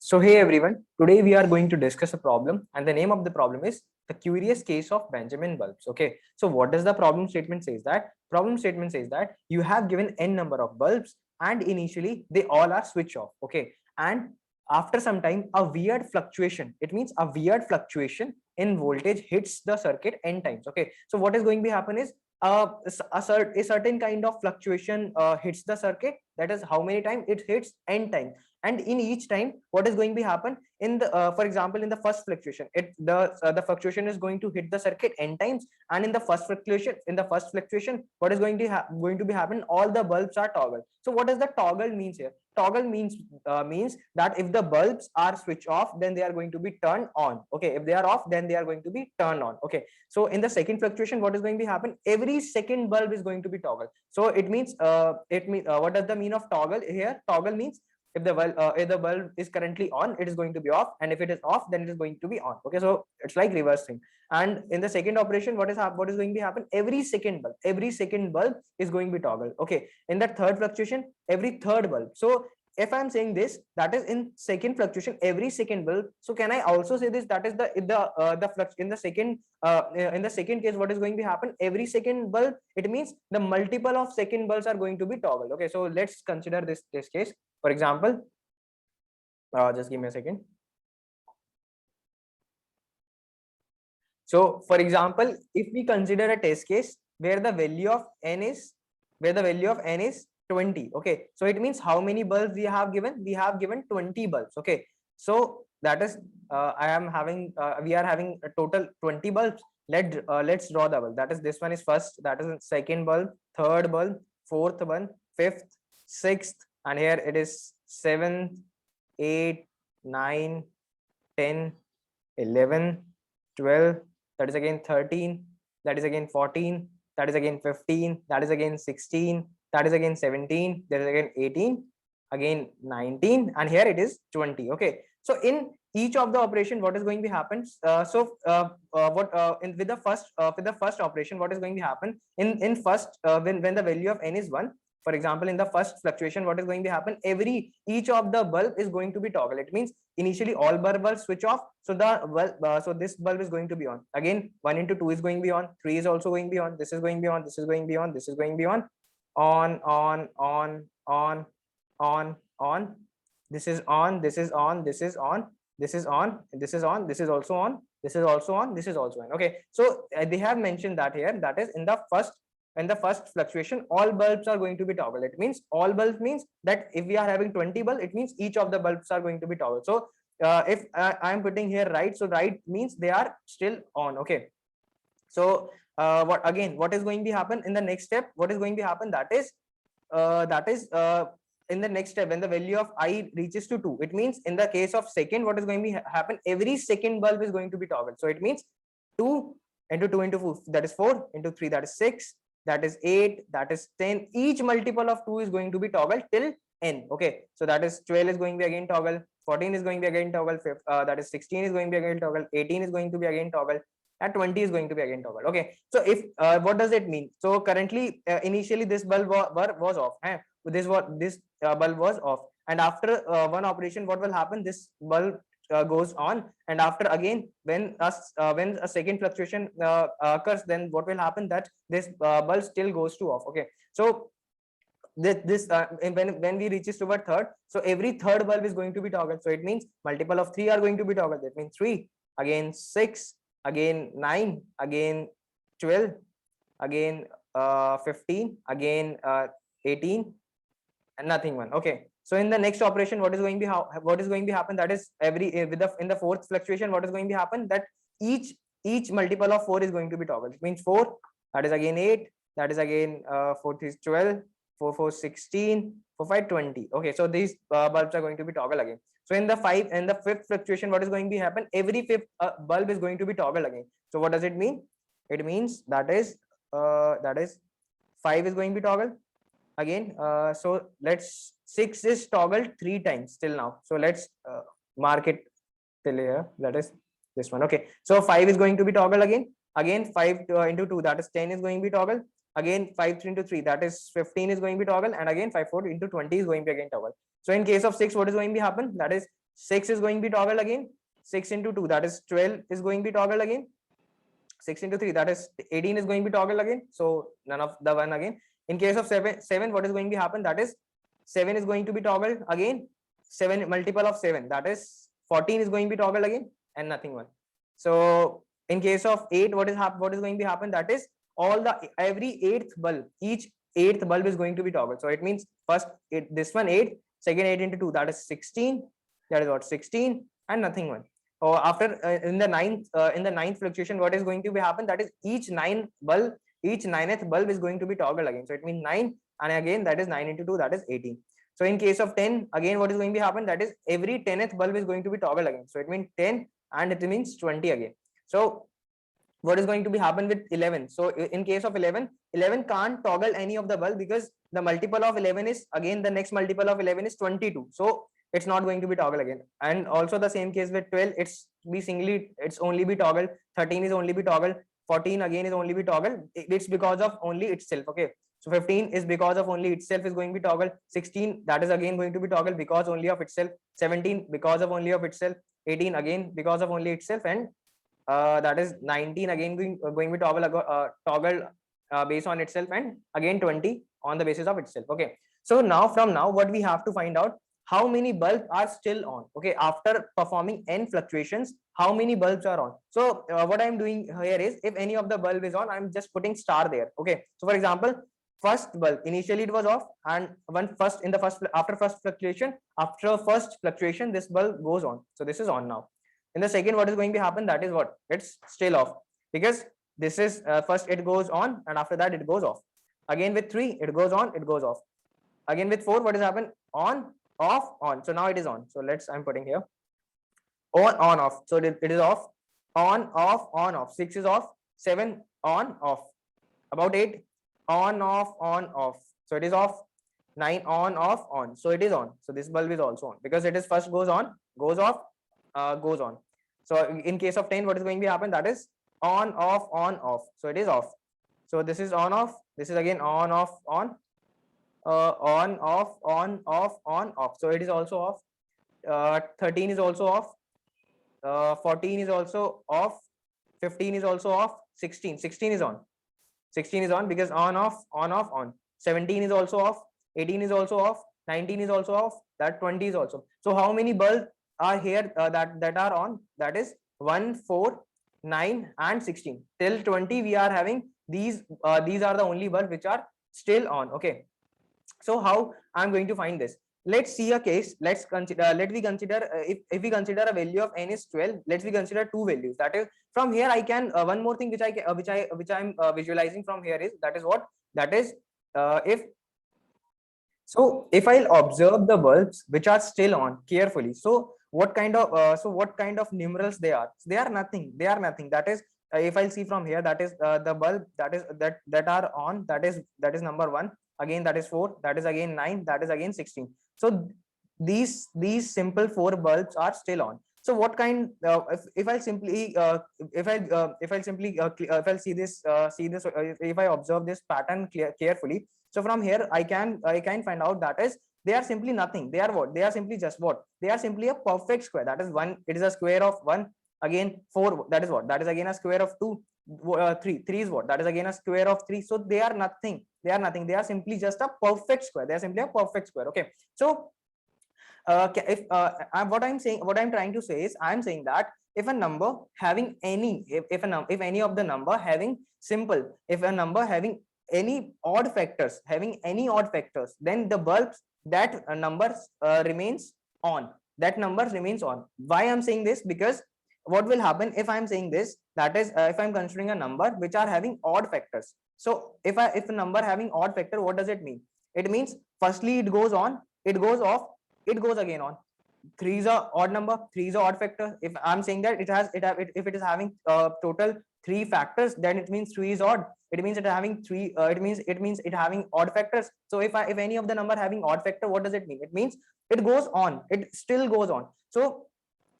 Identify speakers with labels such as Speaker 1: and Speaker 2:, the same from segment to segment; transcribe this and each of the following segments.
Speaker 1: So hey everyone, today we are going to discuss a problem and the name of the problem is the curious case of Benjamin bulbs. Okay, so what does the problem statement says that? Problem statement says that you have given n number of bulbs and initially they all are switch off. Okay, and after some time a weird fluctuation, it means a weird fluctuation in voltage hits the circuit n times. Okay, so what is going to happen is a certain kind of fluctuation hits the circuit, that is how many times it hits n times, and in each time what is going to happen in the for example in the first fluctuation the fluctuation is going to hit the circuit n times, and in the first fluctuation what is going to be happen, all the bulbs are toggle. So what does the toggle means here? Toggle means that if the bulbs are switch off then they are going to be turned on. Okay, if they are off then they are going to be turned on. Okay, so in the second fluctuation what is going to happen, every second bulb is going to be toggle. So it means what does the mean of toggle here? Toggle means if the bulb is currently on, it is going to be off, and if it is off then it is going to be on. Okay, so it's like reverse thing. And in the second operation what is going to happen, every second bulb is going to be toggle. Okay, in the third fluctuation every third bulb. So if I'm saying this, that is in second fluctuation every second bulb, so can I also say this, that is the flux in the second case what is going to happen, every second bulb, it means the multiple of second bulbs are going to be toggle. Okay, so let's consider this case. For example, just give me a second. So for example, if we consider a test case where the value of n is 20. Okay, so it means how many bulbs we have given? We have given 20 bulbs. Okay, so that is we are having a total 20 bulbs. Let's draw the bulb. That is, this one is first, that is second bulb, third bulb, fourth one, fifth, sixth, and here it is 7th, 8, 9, 10, 11, 12, that is again 13, that is again 14, that is again 15, that is again 16, that is again 17, that is again 18, again 19, and here it is 20. Okay, so in each of the operation what is going to happen, with the first operation what is going to happen, in first when the value of n is 1, for example in the first fluctuation what is going to happen, each of the bulb is going to be toggle. It means initially all bulbs switch off, so so this bulb is going to be on. Again 1 into 2 is going to be on, 3 is also going to be on, this is going to be on, this is going to be on, this is going to be on, this is on, this is on, this is on, this is on, this is on, this is also on, this is also on, this is also on. Okay, so they have mentioned that here, that is in the first fluctuation all bulbs are going to be toggle. It means all bulbs means that if we are having 20 bulbs, it means each of the bulbs are going to be toggle. So if I am putting here right, so right means they are still on. Okay, so what is going to happen in the next step, what is going to happen, that is in the next step when the value of I reaches to 2, it means in the case of second what is going to happen, every second bulb is going to be toggle. So it means 2 into 2 into 4, that is 4, into 3, that is 6, that is 8, that is 10, each multiple of 2 is going to be toggle till n. Okay, so that is 12 is going to be again toggle, 14 is going to be again toggle, that is 16 is going to be again toggle, 18 is going to be again toggle, at 20 is going to be again toggle. Okay, so if what does it mean? So currently initially this bulb was off, this bulb was off, and after one operation what will happen, this bulb goes on, and after again when a second fluctuation occurs, then what will happen, that this bulb still goes to off. Okay, so when we reaches toward third, so every third bulb is going to be toggle. So it means multiple of 3 are going to be toggle. That means 3, again 6, again 9, again 12, again 15, again 18, and nothing one. Okay, so in the next operation what is going to be happen, that is in the fourth fluctuation what is going to happen, that each multiple of 4 is going to be toggle. It means 4, that is again 8, that is again 4 is 12, 4 4 16, 4 5 20. Okay, so these bulbs are going to be toggle again. So in the fifth fluctuation what is going to happen, every fifth bulb is going to be toggle again. So what does it mean? It means that is 5 is going to be toggle again. So let's 6 is toggled 3 times till now, so let's mark it till here, that is this one. Okay, so 5 is going to be toggle again 5 into 2, that is 10 is going to be toggle, again 5 into 3, that is 15 is going to be toggle, and again 5 4 into 20 is going to be again toggle. So in case of 6 what is going to happen, that is 6 is going to be toggled again. 6 into 2, that is 12, is going to be toggled again. 6 into 3, that is 18, is going to be toggled again. So none of the one again. In case of 7, what is going to happen? That is 7 is going to be toggled again. 7 multiple of 7, that is 14, is going to be toggled again, and nothing one. So in case of 8, what is going to happen? That is every eighth bulb, each eighth bulb is going to be toggled. So it means first this one 8, second 8 into 2, that is 16. That is what, 16, and nothing one. Or after in the ninth fluctuation, what is going to be happen? That is each ninth bulb is going to be toggled again. So it means 9, and again that is 9 into 2, that is 18. So in case of 10, again what is going to happen? That is every 10th bulb is going to be toggled again. So it means 10, and it means 20 again. So what is going to be happen with 11? So in case of 11 can't toggle any of the bulb, because the multiple of 11 is, again the next multiple of 11 is 22. So it's not going to be toggled again. And also the same case with 12, it's only be toggled. 13 is only be toggled. 14 again is only be toggled. It's because of only itself. Okay, so 15 is because of only itself is going to be toggled. 16, that is again going to be toggled because only of itself. 17 because of only of itself. 18 again because of only itself, and that is 19 again going to be toggled based on itself, and again 20 on the basis of itself. Okay, so from now what we have to find out, how many bulbs are still on. Okay, after performing n fluctuations, how many bulbs are on. So what I'm doing here is, if any of the bulb is on, I'm just putting star there. Okay, so for example, first bulb, initially it was off, and after first fluctuation, this bulb goes on. So this is on now. In the second, what is going to happen? That is what, it's still off, because this is first it goes on, and after that it goes off. Again with 3, it goes on, it goes off. Again with 4, what has happened? On, off, on. So now it is on. So I'm putting here on, off. So it is off, on, off. 6 is off. 7 on, off. About 8 on, off. So it is off. 9 on, off, on. So it is on. So this bulb is also on, because it is first goes on, goes off, goes on. So in case of 10, what is going to happen? That is on, off. So it is off. So this is on, off. This is again on, off, on. On, off, on, off, on, off. So it is also off. 13 is also off. 14 is also off. 15 is also off. 16 is on. 16 is on, because on, off, on. 17 is also off. 18 is also off. 19 is also off. That 20 is also. So how many bulbs are here that are on? That is 1, 4, 9, and 16. Till 20 we are having these are the only bulbs which are still on. Okay, so how I'm going to find this? Let's see a case. Let we consider if we consider a value of n is 12, let's we consider two values. That is, from here I can one more thing which I'm visualizing from here is, that is what, that is if I'll observe the bulbs which are still on carefully, so what kind of numerals they are? They are nothing. That is, if I'll see from here, that is the bulb that are on, that is number 1, again that is 4, that is again 9, that is again 16. So these simple 4 bulbs are still on. So what kind, if I'll simply if I'll see this if I observe this pattern carefully, so from here I can find out that is, they are simply nothing. They are what? They are simply just what? They are simply a perfect square. That is 1, it is a square of 1. Again 4, that is what? That is again a square of 2. 3 is what? That is again a square of 3. So they are nothing. They are simply just a perfect square. They are simply a perfect square. Okay, so what I'm trying to say is, I'm saying that if a number having any, if any of the number having simple, if a number having any odd factors, then the bulbs, that numbers remains on. That number remains on. Why I'm saying this? Because what will happen if I'm saying this, that is if I'm considering a number which are having odd factors. So if a number having odd factor, what does it mean? It means firstly it goes on, it goes off, it goes again on. 3 is a odd number, 3 is a odd factor. If I'm saying that if it is having total 3 factors, then it means 3 is odd. It means it having 3 it means it having odd factors. So if any of the number having odd factor, what does it mean? It means it goes on, it still goes on. So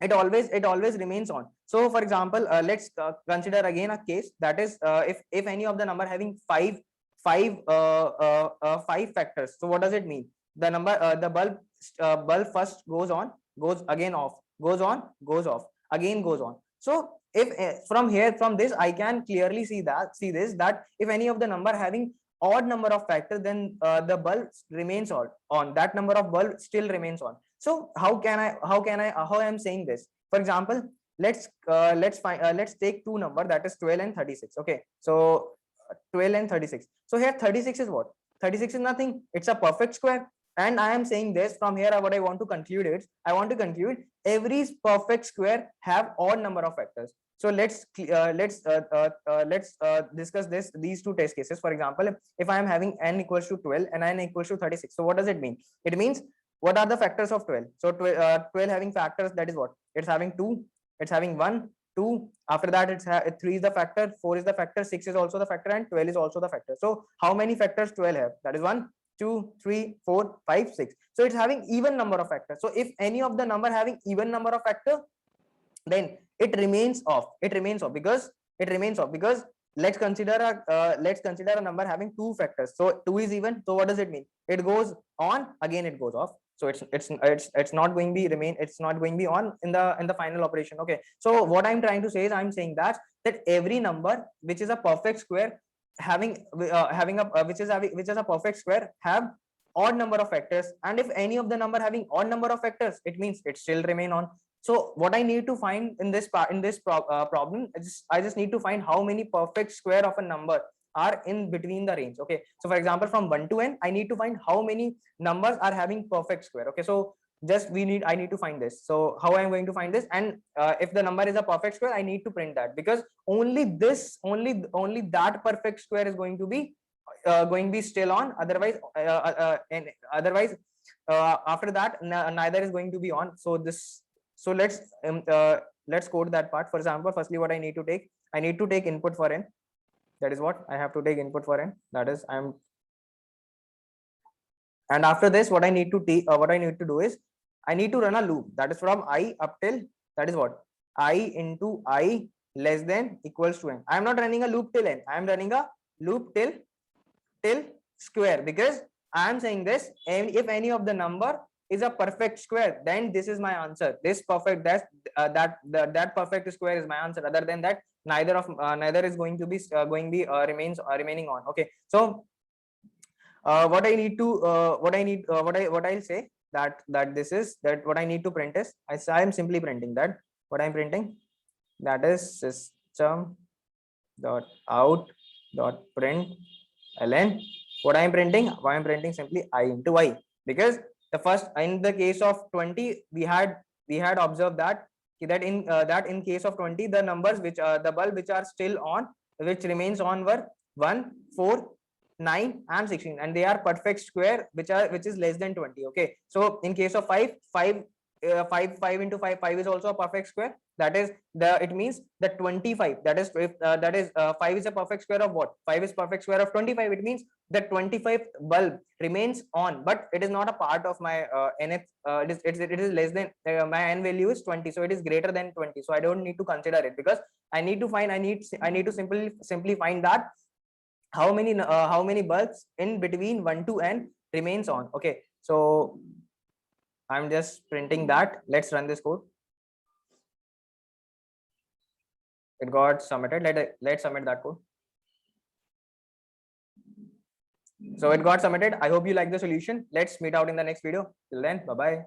Speaker 1: it always remains on. So for example, let's consider again a case, that is if any of the number having 5 factors. So what does it mean? The number the bulb first goes on, goes again off, goes on, goes off, again goes on. So if from here, from this, I can clearly see this, that if any of the number having odd number of factors, then the bulb remains on, that number of bulb still remains on. So how I am saying this? For example, let's take two number, that is 12 and 36. Okay, so 12 and 36. So here 36 is what? 36 is nothing, it's a perfect square. And I am saying this, from here what I want to conclude is, I want to conclude every perfect square have odd number of factors. So let's discuss these two test cases. For example, if I am having n equals to 12 and n equals to 36, so what does it mean? It means, what are the factors of 12? So 12 having factors, that is what? It's having 2, it's having 1, 2. After that, it's 3 is the factor, 4 is the factor, 6 is also the factor, and 12 is also the factor. So how many factors 12 have? That is 1, 2, 3, 4, 5, 6. So it's having even number of factors. So if any of the number having even number of factor, then it remains off. It remains off because let's consider a number having two factors. So 2 is even. So what does it mean? It goes on, again it goes off. So it's not going to be remain. It's not going to be on in the final operation. Okay. So what I'm trying to say is, I'm saying that every number which is a perfect square having which is a perfect square have odd number of factors, and if any of the number having odd number of factors, it means it still remain on. So what I need to find in this problem, I just need to find how many perfect square of a number are in between the range. Okay, so for example, from 1 to n, I need to find how many numbers are having perfect square. Okay, so I need to find this. So how I'm going to find this? And if the number is a perfect square, I need to print that, because only that perfect square is going to be still on. Otherwise after that neither is going to be on. So let's code that part. For example, firstly, what I need to take input for n. That is what I have to take input for n. That is and after this, what I need to do is, I need to run a loop, that is from I up till, that is what, I into I less than equals to n. I am not running a loop till n. I am running a loop till square, because I am saying this, and if any of the number is a perfect square, then this is my answer. This perfect that perfect square is my answer. Other than that, neither is going to be remaining on. Okay, so what I need to what I'll say, that what I need to print is, I am simply printing that what I'm printing, that is system dot out dot print ln. What I'm printing simply I into I, because the first, in the case of 20, we had observed that in case of 20, the numbers which the bulb which are still on, which remains on, were 1, 4, 9 and 16, and they are perfect square which is less than 20. Okay, so in case of 5 into 5 is also a perfect square. That is it means that 25, that is, if 5 is a perfect square of what? 5 is perfect square of 25. It means that 25th bulb remains on, but it is not a part of my nth. It is less than my n value is 20, so it is greater than 20. So I don't need to consider it, because I need to simply find that how many bulbs in between 1 to n remains on. Okay, so I'm just printing that. Let's run this code. It got submitted. Let's submit that code. So it got submitted. I hope you like the solution. Let's meet out in the next video. Till then, bye bye.